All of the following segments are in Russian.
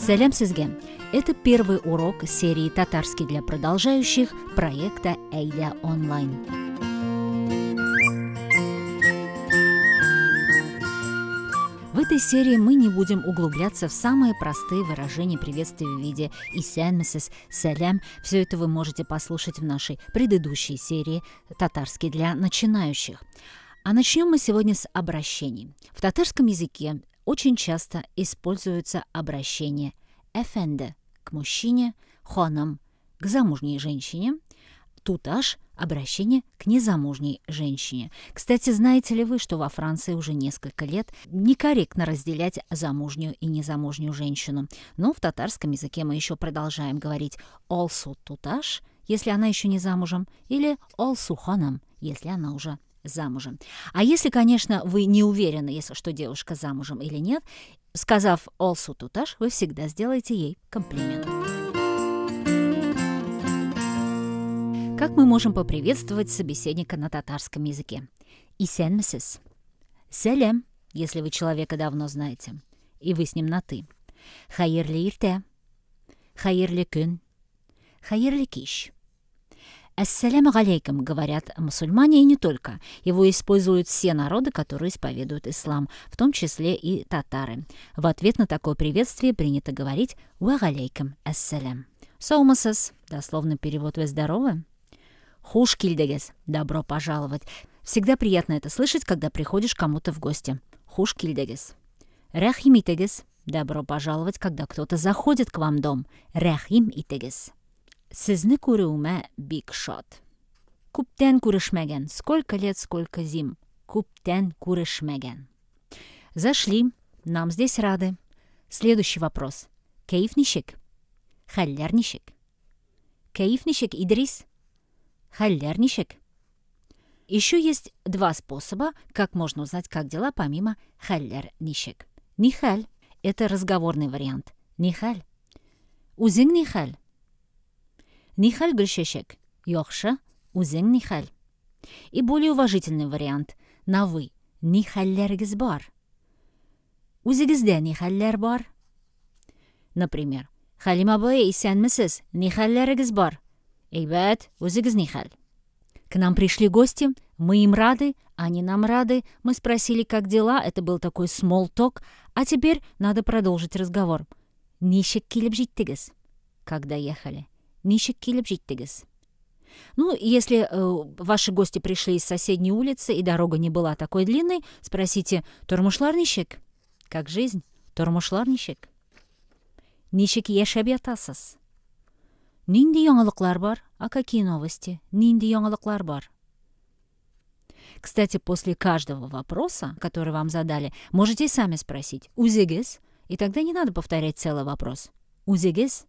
Сәлем сезге! Это первый урок серии «Татарский для продолжающих» проекта «Әйдә онлайн». В этой серии мы не будем углубляться в самые простые выражения приветствия в виде «исәнмесез», «сәлем». Все это вы можете послушать в нашей предыдущей серии «Татарский для начинающих». А начнем мы сегодня с обращений. В татарском языке очень часто используется обращение «эфенде» к мужчине, «ханым» к замужней женщине, «туташ» обращение к незамужней женщине. Кстати, знаете ли вы, что во Франции уже несколько лет некорректно разделять замужнюю и незамужнюю женщину? Но в татарском языке мы еще продолжаем говорить «олсу туташ», если она еще не замужем, или «олсу ханым», если она уже замужем. А если, конечно, вы не уверены, что девушка замужем или нет, сказав «олсу туташ», вы всегда сделаете ей комплимент. Как мы можем поприветствовать собеседника на татарском языке? «Исәнмесез». «Сәлем», если вы человека давно знаете, и вы с ним на «ты». «Хайырлы иртә». «Хайырлы күн». «Хайырлы кич». «Ассаляму алейкум» говорят мусульмане, и не только. Его используют все народы, которые исповедуют ислам, в том числе и татары. В ответ на такое приветствие принято говорить «ва алейкум ассалям». «Саумасыз» – дословный перевод «вы здоровы». «Хуш килдегез» – «добро пожаловать». Всегда приятно это слышать, когда приходишь кому-то в гости. «Хуш килдегез». «Рахим итегез» – «добро пожаловать», когда кто-то заходит к вам в дом. «Рахим итегез». «Сезне күреуме бик шат». «Күптән күрешмәгән». «Сколько лет, сколько зим». «Күптән күрешмәгән». «Зашли. Нам здесь рады». Следующий вопрос. «Кәйф ничек?» «Хәлләр ничек?» «Кәйф ничек, Идрис?» «Хәлләр ничек?» Еще есть два способа, как можно узнать, как дела, помимо «хәлләр ничек». «Нихәл» – это разговорный вариант. «Нихәл». «Үзең нихәл?» «Нихәл, Гөлчәчәк?» «Яхшы, үзең нихәл?» И более уважительный вариант на «вы». «Нихәлләрегез бар?» «Үзегездә нихәлләр бар?» Например, «Хәлим абый, исәнмесез? Нихәлләрегез бар?» «Әйбәт, үзегез нихәл?» К нам пришли гости, мы им рады, они нам рады, мы спросили, как дела, это был такой small talk, а теперь надо продолжить разговор. «Ничек килеп җиттегез?» Когда ехали. «Ничек килеп җиттегез?» Ну, если ваши гости пришли из соседней улицы и дорога не была такой длинной, спросите «Тормышлар ничек?» Как жизнь? «Тормышлар ничек?» «Ничек яшәп ятасыз?» «Нинди яңалыклар бар?» «А какие новости?» «Нинди яңалыклар бар?» Кстати, после каждого вопроса, который вам задали, можете и сами спросить «Үзегез?» И тогда не надо повторять целый вопрос. «Үзегез?»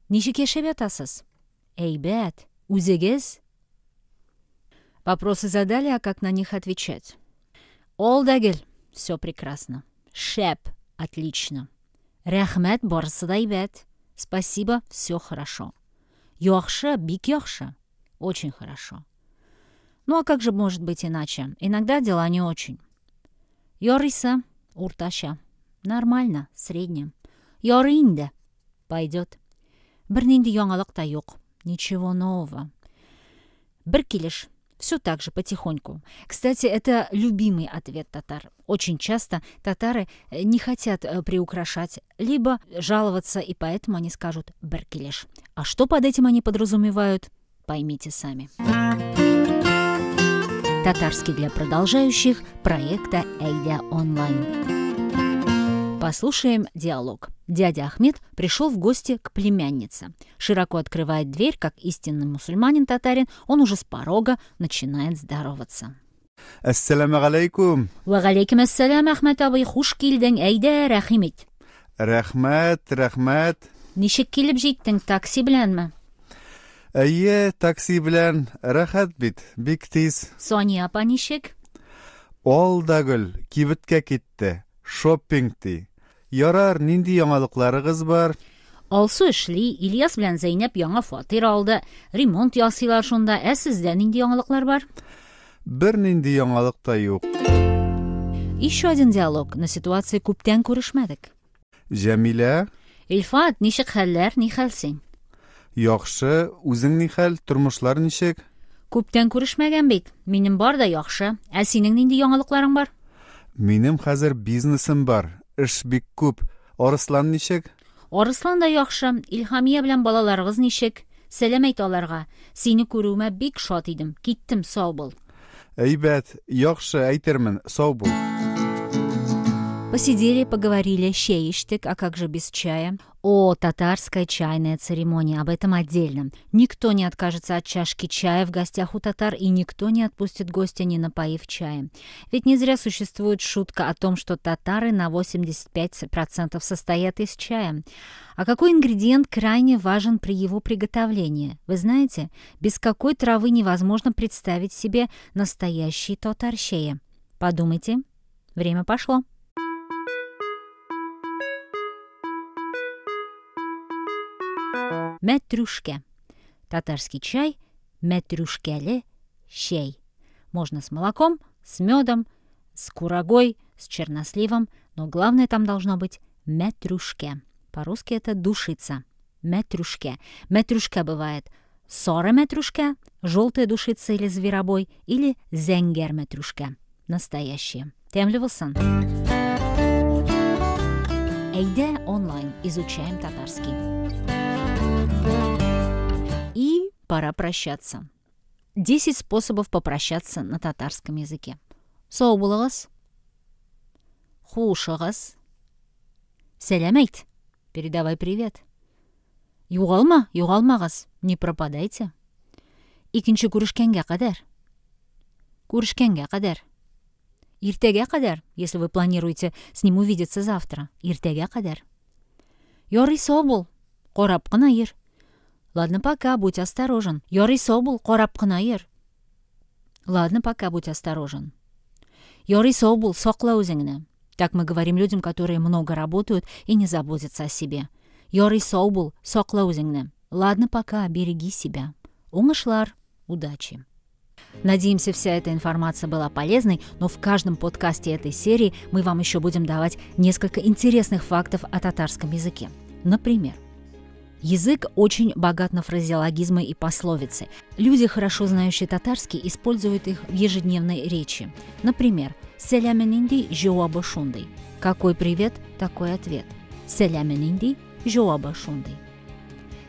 «Ничек яшәп ятасыз?» «Әйбәт, үзегез?» Вопросы задали, а как на них отвечать? «Ол дәгел» – все прекрасно. «Шәп» – отлично. «Рәхмәт, барысы да әйбәт». Спасибо, все хорошо. «Яхшы, бик яхшы» – очень хорошо. Ну а как же может быть иначе? Иногда дела не очень. «Ярыйсы» – уртача. Нормально, среднем. «Ярый инде» – пойдет. «Бер нинди яңалык та юк». Ничего нового. «Бер килеш» – все так же, потихоньку. Кстати, это любимый ответ татар. Очень часто татары не хотят приукрашать, либо жаловаться, и поэтому они скажут «бер килеш». А что под этим они подразумевают, поймите сами. Татарский для продолжающих проекта «Әйдә онлайн». Послушаем диалог. Дядя Ахмед пришел в гости к племяннице. Широко открывает дверь, как истинный мусульманин-татарин, он уже с порога начинает здороваться. Ассаламу алейкум. Ва алейкум ассалям, Ахмед абый, хуш килдең, әйдә, рәхимит. Рәхмәт, рәхмәт. Ничек килеп җиттең, такси беләнме? Әйе, такси белән, рәхәт бит, бик тиз. Соня апа ничек? Ол да гөл, кибеткә китте, шоппинг ди. Ярар, нинди яңалыкларыгыз бар? Алсу эшли, Ильяс белән Зәйнәп яңа фатир алды, ремонт ясыйлар шунда, сездә нинди яңалыклар бар? Бер нинди яңалык та юк. Еще один диалог на ситуации «Күптән күрешмәдек». Jamila, Ilfat, nishik xallar, ni xalsing? yaxshi, o'zing nihal, turmushlar nishik? Ko'pdan ko'rishmagan bek. Mening bor-da yaxshi. Sening nindi yangiliklarың бар? Menim hozir biznesim bor, ish bek ko'p. Arslan nishik? Арыслан да yaxshi. Ilhamiya bilan bolalarimiz nishik? Selam ayt ularga. Seni ko'ruvime bek shod edim. Ketdim, sog' bo'l. Aybat, yaxshi ayterman, sog' bo'l. Посидели, поговорили, чай иштик, а как же без чая? О, татарская чайная церемония, об этом отдельно. Никто не откажется от чашки чая в гостях у татар, и никто не отпустит гостя, не напоив чаем. Ведь не зря существует шутка о том, что татары на 85% состоят из чая. А какой ингредиент крайне важен при его приготовлении? Вы знаете, без какой травы невозможно представить себе настоящий татарщея. Подумайте, время пошло. Мәтрюшке. Татарский чай, мәтрюшкеле чай. Можно с молоком, с медом, с курагой, с черносливом, но главное там должно быть мәтрюшке. По-русски это душица. Мәтрюшке. Мәтрюшке бывает сора мәтрюшке, желтая душица или зверобой, или зенгер мәтрюшке. Настоящие. Темлевелсон. Эйде онлайн. Изучаем татарский. И пора прощаться. 10 способов попрощаться на татарском языке. Сау булыгыз. Хушыгыз. Сәлем әйт. Передавай привет. Югалма, югалмагыз. Не пропадайте. Икенче күрешкәнгә кадәр. Күрешкәнгә кадәр. Иртәгә кадәр, если вы планируете с ним увидеться завтра. Иртәгә кадәр. Ярый, сау бул. Карап кына йөр. Ладно, пока, будь осторожен. Ярый, сау бул, карап кына йөр. Ладно, пока, будь осторожен. Ярый, сау бул, сакла үзеңне. Так мы говорим людям, которые много работают и не заботятся о себе. Ярый, сау бул, сакла үзеңне. Ладно, пока, береги себя. Уңышлар, удачи. Надеемся, вся эта информация была полезной, но в каждом подкасте этой серии мы вам еще будем давать несколько интересных фактов о татарском языке. Например, язык очень богат на фразеологизмы и пословицы. Люди, хорошо знающие татарский, используют их в ежедневной речи. Например, «Сәләмен инди, жауабы шундый». Какой привет, такой ответ. «Сәләмен инди, жауабы шундый».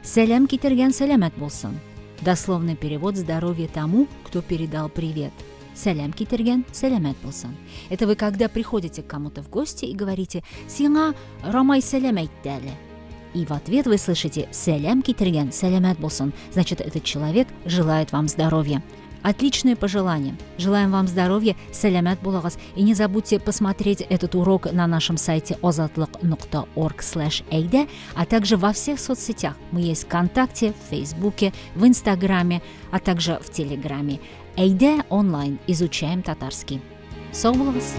«Сәләм китергән сәләмәт булсын». Дословный перевод «здоровье тому, кто передал привет». «Сәләм китергән сәләмәт булсын». Это вы когда приходите к кому-то в гости и говорите «Сиңа рамай сәләм әйтте әле». И в ответ вы слышите «Сәләм китергән сәләмәт булсын». Значит, этот человек желает вам здоровья. Отличное пожелание. Желаем вам здоровья, сәләмәт булыгыз. И не забудьте посмотреть этот урок на нашем сайте ozatlyk.org/эйде, а также во всех соцсетях. Мы есть ВКонтакте, в Фейсбуке, в Инстаграме, а также в Телеграме. Эйде онлайн. Изучаем татарский. Сау булыгыз.